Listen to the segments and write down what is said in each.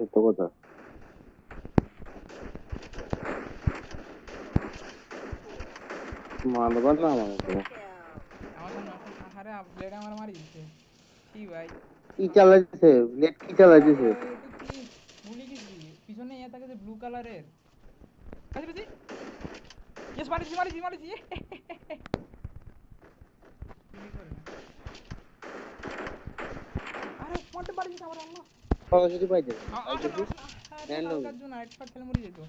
সত্য কথা। মারবা না আমাকে। আমার সামনে আহারে ব্লেড আমার মারি দিচ্ছে কি ভাই কি চালাইছে নেট, কি চালাইছে? এটা কি ভুলে গেছি পিছনে ইয়ে থাকে যে ব্লু কালারের কাছে বেশি ইয়েস মারিছি মারিছি মারিছি গুলি করে না আরে পড়তে পারিস আমার আল্লাহ সরাসরি পাইতে আসেন পাইতেছি। আসেন আরে নেন হালকার জন্য হেড শট খেলে মরে যেত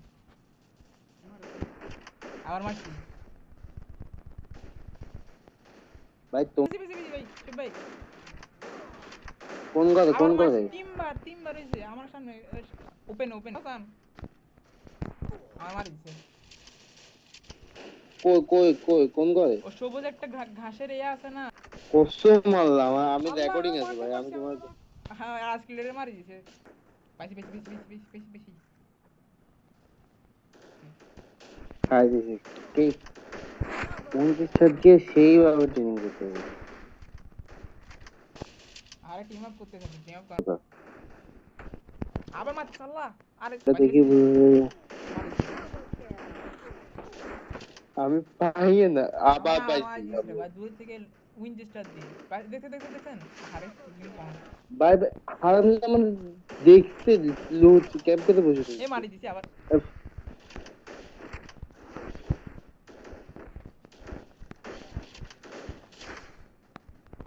আবার মারছি ভাই তো বেশি বেশি বেশি ভাই চুপ ভাই কোন করে আবার কোন মারছি করে? তিনবার হয়েছে আমার সামনে ওপেন ওপেন আমার মারি দিচ্ছে কই কই কই কোন করে? ও সবুজ একটা ঘাসের ইয়ে আছে না কসম মারলাম, আমি আল্লাহ রেকর্ডিং আছে মারতে ভাই, আমি পারছি তোমার আল্লাহ হ্যাঁ আজ কিলের মারি দিছে বেশি বেশি বেশি বেশি বেশি বেশি বেশি খাই দিছি। কি কোন টিচারকে সেইভাবে ট্রেনিং করতে হবে? আরে টিম আপ করতে থাকি টিম আপ আবার মারছি আল্লাহ আরে এটা বেশি দেখি বেশি বেশি মারি দিছে আমি পাই না, আবার আমার পাইছি দিছে রে আমি। ভাই দূর থেকে উইনচেস্টার দি দেখছেন আরে কিলিং পাউন্ড ভাই ভাই, হারাম মানে দেখতে লুট ক্যাম্প করে বসে এ রয়েছে। মারি দিছে আবার